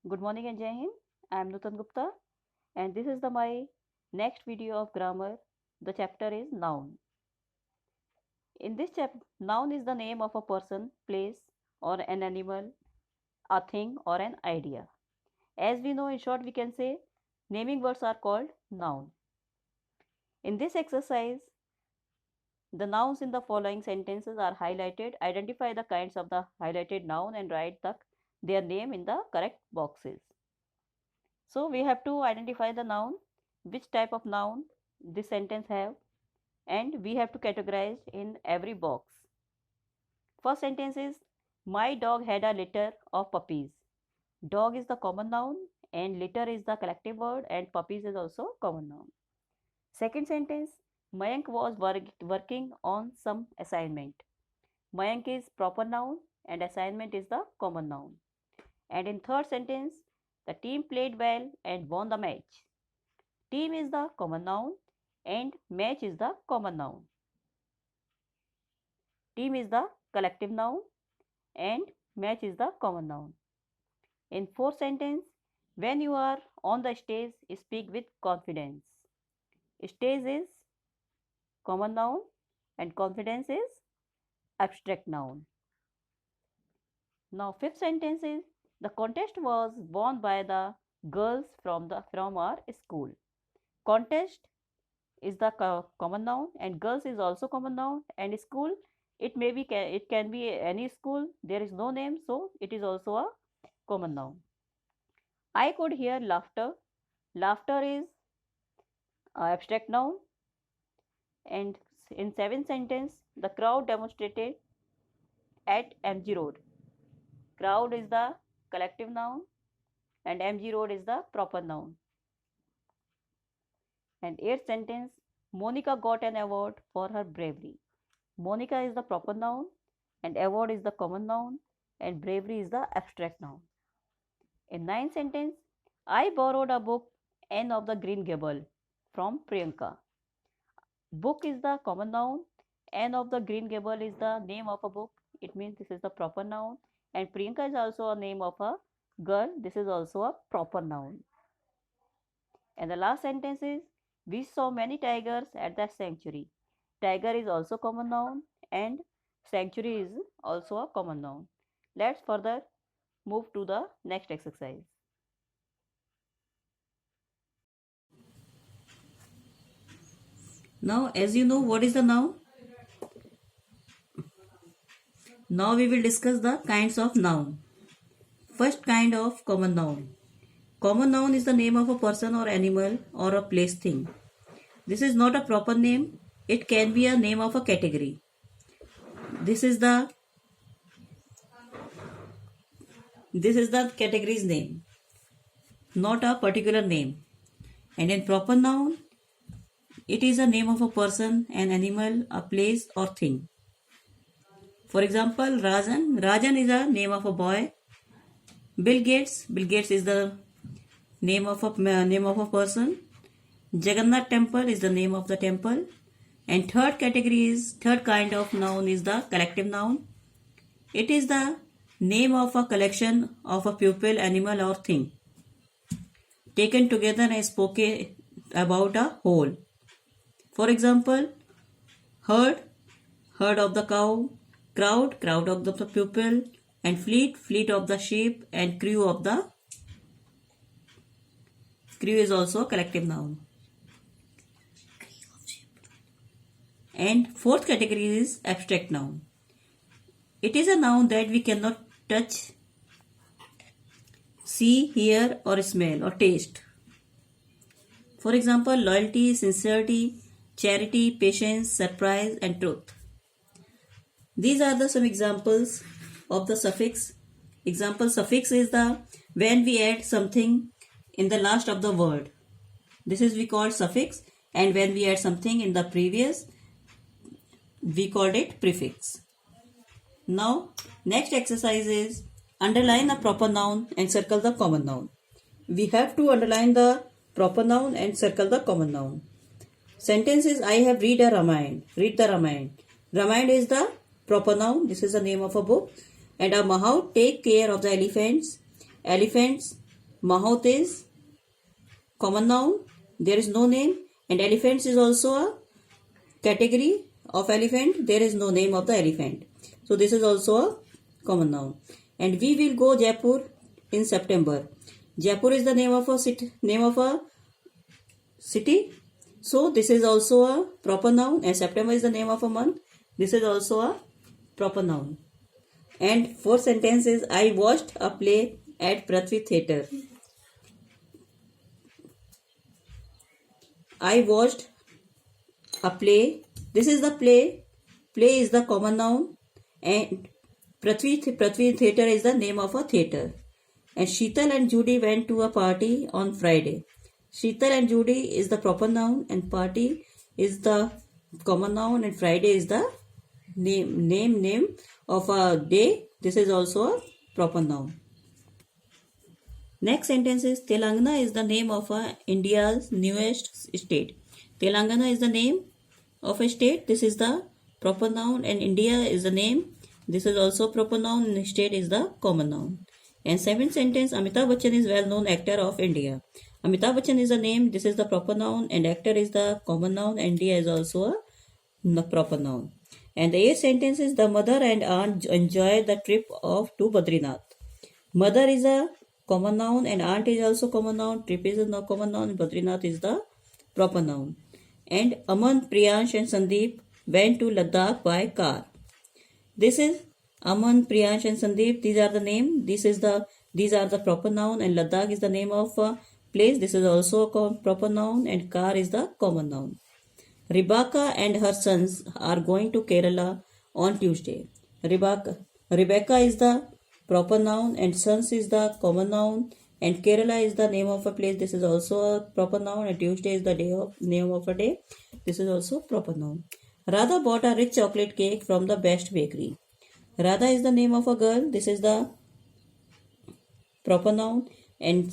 Good morning and Jai Hind. I am Nutan Gupta and this is my next video of grammar. The chapter is noun. In this chapter, noun is the name of a person, place or an animal, a thing or an idea. As we know, in short, we can say naming words are called noun. In this exercise, the nouns in the following sentences are highlighted. Identify the kinds of the highlighted noun and write their name in the correct boxes. So we have to identify the noun, which type of noun this sentence have, and we have to categorize in every box. First sentence is, my dog had a litter of puppies. Dog is the common noun and litter is the collective word and puppies is also common noun. Second sentence, Mayank was working on some assignment. Mayank is proper noun and assignment is the common noun. And in third sentence, the team played well and won the match. Team is the common noun and match is the common noun. Team is the collective noun and match is the common noun. In fourth sentence, when you are on the stage, speak with confidence. Stage is common noun and confidence is abstract noun. Now fifth sentence is, the contest was won by the girls from our school. Contest is the common noun and girls is also common noun, and school, it can be any school. There is no name, so it is also a common noun. I could hear laughter. Laughter is abstract noun. And in seventh sentence, the crowd demonstrated at MG Road. Crowd is the collective noun and MG Road is the proper noun. And eighth sentence, Monica got an award for her bravery. Monica is the proper noun and award is the common noun and bravery is the abstract noun. In ninth sentence, I borrowed a book, Anne of the Green Gable, from Priyanka. Book is the common noun. Anne of the Green Gable is the name of a book. It means this is the proper noun. And Priyanka is also a name of a girl. This is also a proper noun. And the last sentence is, we saw many tigers at the sanctuary. Tiger is also common noun and sanctuary is also a common noun. Let's further move to the next exercise. Now, as you know, what is the noun? Now we will discuss the kinds of noun. First kind of common noun. Common noun is the name of a person or animal or a place thing. This is not a proper name. It can be a name of a category. This is the category's name, not a particular name. And in proper noun, it is a name of a person, an animal, a place or thing. For example, Rajan is a name of a boy. Bill Gates is the name of a person. Jagannath temple is the name of the temple. And third kind of noun is the collective noun. It is the name of a collection of a pupil, animal or thing taken together and spoken about a whole. For example, herd of the cow, crowd of the pupil, and fleet of the sheep, and crew is also a collective noun. And fourth category is abstract noun. It is a noun that we cannot touch, see, hear or smell or taste. For example, loyalty, sincerity, charity, patience, surprise and truth. These are some examples of the suffix. Example, suffix is the when we add something in the last of the word. This is we call suffix, and when we add something in the previous, we called it prefix. Now, next exercise is underline a proper noun and circle the common noun. We have to underline the proper noun and circle the common noun. Sentence is, I have read a Ramayana. Read the Ramayana. Ramayana is the proper noun. This is the name of a book. And a Mahout, take care of the elephants. Elephants Mahout is common noun. There is no name. And elephants is also a category of elephant. There is no name of the elephant. So this is also a common noun. And we will go Jaipur in September. Jaipur is the name of a city. So this is also a proper noun. And September is the name of a month. This is also a proper noun. And fourth sentence is I watched a play at Prithvi Theatre. I watched a play. This is the play. Play is the common noun. And Prithvi Theatre is the name of a theatre. And Sheetal and Judy went to a party on Friday. Sheetal and Judy is the proper noun and party is the common noun and Friday is the name of a day. This is also a proper noun. Next sentence is Telangana is the name of India's newest state. Telangana is the name of a state. This is the proper noun and India is the name. This is also proper noun and state is the common noun. And seventh sentence, Amitabh Bachchan is well-known actor of India. Amitabh Bachchan is the name. This is the proper noun and actor is the common noun. India is also a proper noun. And the eighth sentence is the mother and aunt enjoy the trip to Badrinath. Mother is a common noun and aunt is also common noun. Trip is a common noun. Badrinath is the proper noun. And Aman, Priyansh and Sandeep went to Ladakh by car. This is Aman, Priyansh and Sandeep. These are the name. These are the proper noun and Ladakh is the name of place. This is also a proper noun and car is the common noun. Rebecca and her sons are going to Kerala on Tuesday. Rebecca is the proper noun and sons is the common noun and Kerala is the name of a place. This is also a proper noun and Tuesday is the name of a day. This is also proper noun. Radha bought a rich chocolate cake from the best bakery. Radha is the name of a girl. This is the proper noun and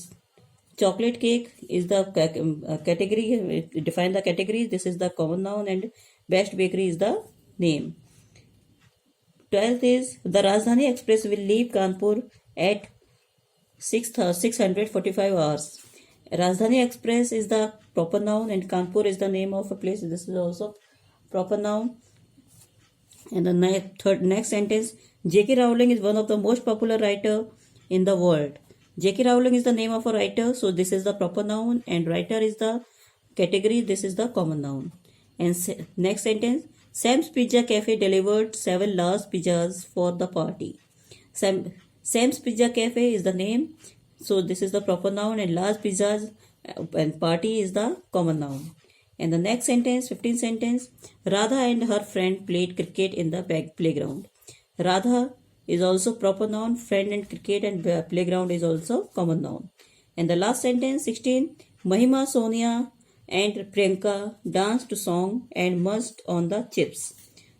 chocolate cake is the category. Define the categories. This is the common noun and best bakery is the name. 12th is the Rajdhani Express will leave Kanpur at 645 hours. Rajdhani Express is the proper noun and Kanpur is the name of a place. This is also proper noun. And the next sentence, J.K. Rowling is one of the most popular writer in the world. J.K. Rowling is the name of a writer, so this is the proper noun and writer is the category. This is the common noun. And next sentence, Sam's Pizza Cafe delivered 7 large pizzas for the party. Sam's Pizza Cafe is the name, so this is the proper noun and large pizzas and party is the common noun. And the next sentence, 15th sentence, Radha and her friend played cricket in the playground. Radha is also proper noun, friend and cricket and playground is also common noun. And the last sentence, 16, Mahima, Sonia and Priyanka danced to song and munched on the chips.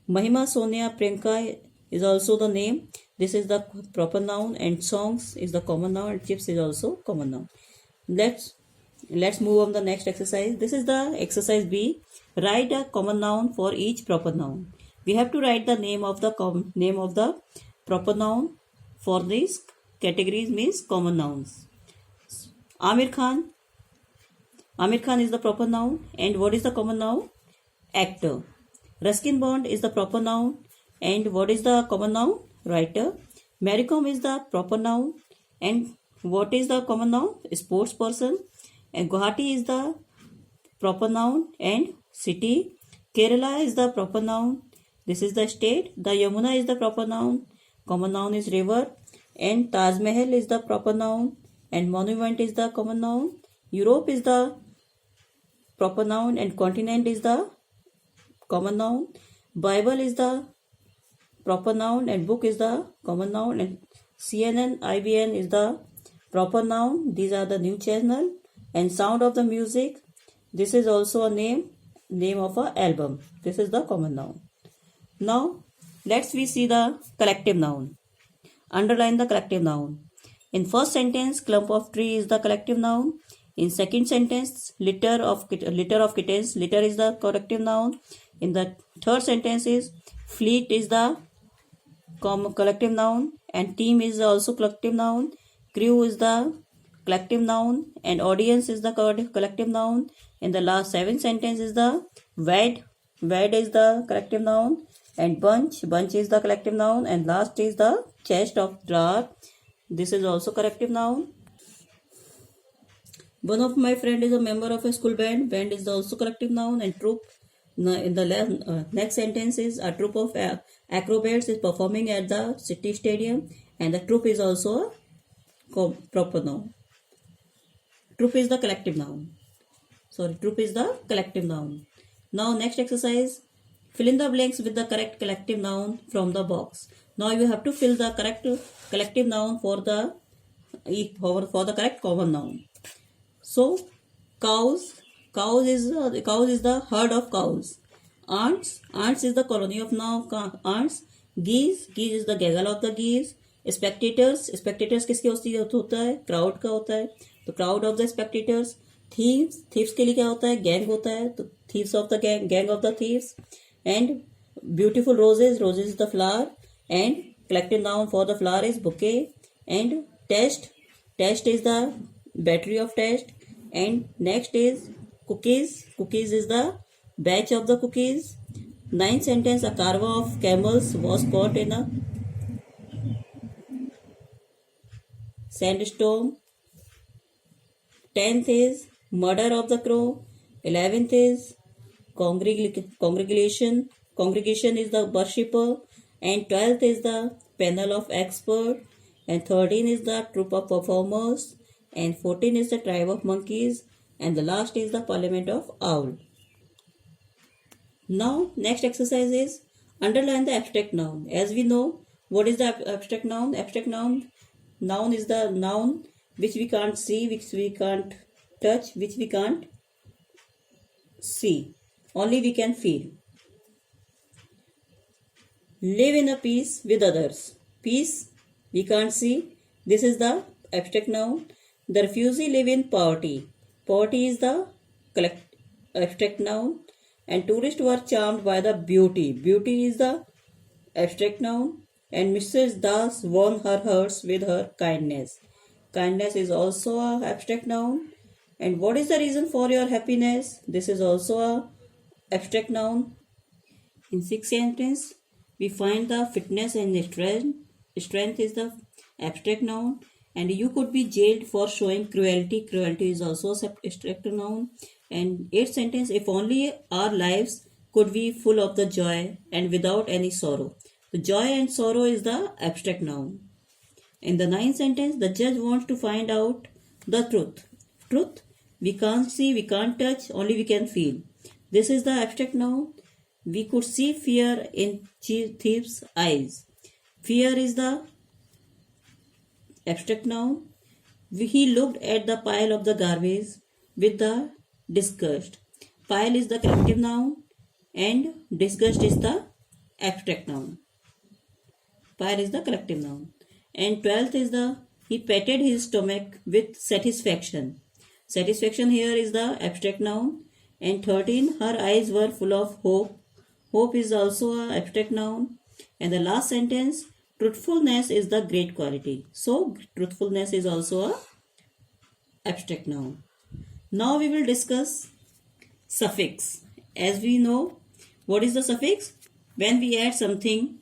Mahima, Sonia, Priyanka is also the name. This is the proper noun and songs is the common noun and chips is also common noun. Let's move on the next exercise. This is the exercise B. Write a common noun for each proper noun. We have to write the name of the proper noun for these categories means common nouns. Amir Khan. Amir Khan is the proper noun and what is the common noun? Actor. Ruskin Bond is the proper noun and what is the common noun? Writer. Mary Kom is the proper noun and what is the common noun? Sports person. And Guwahati is the proper noun and city. Kerala is the proper noun. This is the state. The Yamuna is the proper noun. Common noun is river. And Taj Mahal is the proper noun. And monument is the common noun. Europe is the proper noun and continent is the common noun. Bible is the proper noun and book is the common noun. And CNN, IBN is the proper noun. These are the new channel. And sound of the music, this is also a name of a album. This is the common noun. Now let's see the collective noun. Underline the collective noun. In first sentence, clump of tree is the collective noun. In second sentence, litter of kittens, litter is the collective noun. In the third sentence is fleet is the collective noun and team is also collective noun. Crew is the collective noun, and audience is the collective noun. In the last 7 sentence is the wed. Wed is the collective noun, and bunch is the collective noun, and last is the chest of drawer. This is also collective noun. One of my friend is a member of a school band. Band is also collective noun, and troop. In the next sentence is a troop of acrobats is performing at the city stadium, and the troop is also a proper noun. Troop is the collective noun. Troop is the collective noun. Now next exercise, fill in the blanks with the correct collective noun from the box. Now you have to fill the correct collective noun for the correct common noun. So cows is the herd of cows. Ants is the colony of ants. Geese is the gaggle of the geese. Spectators किसके होता है? Crowd का होता है, तो crowd of the spectators. Thieves के लिए क्या होता है? गैंग होता है, तो thieves of the gang of the thieves. And beautiful roses is the flower, and collective noun for the flower is bouquet. And test is the battery of test. And next is cookies is the batch of the cookies. 9th sentence, a cargo of camels was caught in a sandstorm. 10th is murder of the crow. 11th is congregation is the worshipper. And 12th is the panel of expert. And 13 is the troop of performers. And 14 is the tribe of monkeys. And the last is the parliament of owl. Now next exercise is underline the abstract noun. As we know, what is the abstract noun? Abstract noun is the noun which we can't see, which we can't touch, which we can't see, only we can feel. Live in a peace with others. Peace we can't see. This is the abstract noun. The refugee live in poverty. Poverty is the abstract noun. And tourists were charmed by the beauty. Beauty is the abstract noun. And Mrs. Das won her hearts with her kindness. Kindness is also an abstract noun. And what is the reason for your happiness? This is also an abstract noun. In 6th sentence, we find the fitness and the strength. Strength is the abstract noun. And you could be jailed for showing cruelty. Cruelty is also an abstract noun. And 8th sentence, if only our lives could be full of the joy and without any sorrow. The joy and sorrow is the abstract noun. In the 9th sentence, the judge wants to find out the truth. Truth we can't see, we can't touch, only we can feel. This is the abstract noun. We could see fear in thief's eyes. Fear is the abstract noun. He looked at the pile of the garbage with the disgust. Pile is the collective noun and disgust is the abstract noun. Pile is the collective noun. And 12th is the he patted his stomach with satisfaction. Satisfaction here is the abstract noun. And 13, her eyes were full of hope. Hope is also an abstract noun. And the last sentence, truthfulness is the great quality. So truthfulness is also an abstract noun. Now we will discuss suffix. As we know, what is the suffix? When we add something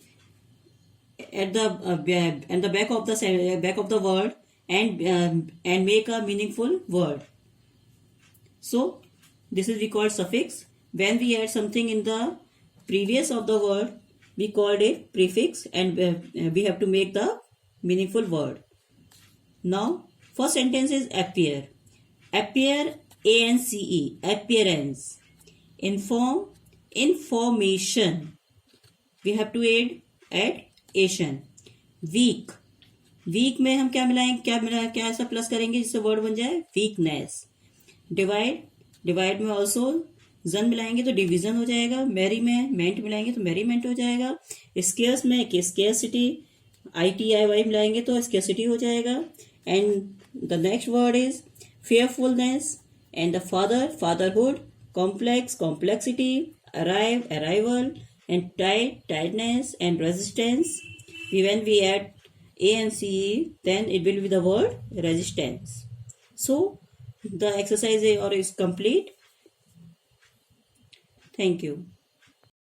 at the back of the word and make a meaningful word. So this is we call suffix. When we add something in the previous of the word, we called it prefix, and we have to make the meaningful word. Now first sentence is appear. Appear, ANCE, appearance. Inform, information. We have to add Asian. Weak. Week में हम क्या ऐसा plus करेंगे जिससे word बन जाए weakness. Divide में also जन मिलाएंगे तो डिवीजन हो जाएगा. मैरी में मेंट मिलाएंगे तो मैरीमेंट हो जाएगा. स्केर्स में स्केर्सिटी, ITIY मिलाएंगे तो स्केर्सिटी हो जाएगा. And the next word is fearfulness. And the fatherhood. Complex, complexity. Arrival. And tiredness and resistance. When we add A and CE, then it will be the word resistance. So the exercise or is complete. Thank you.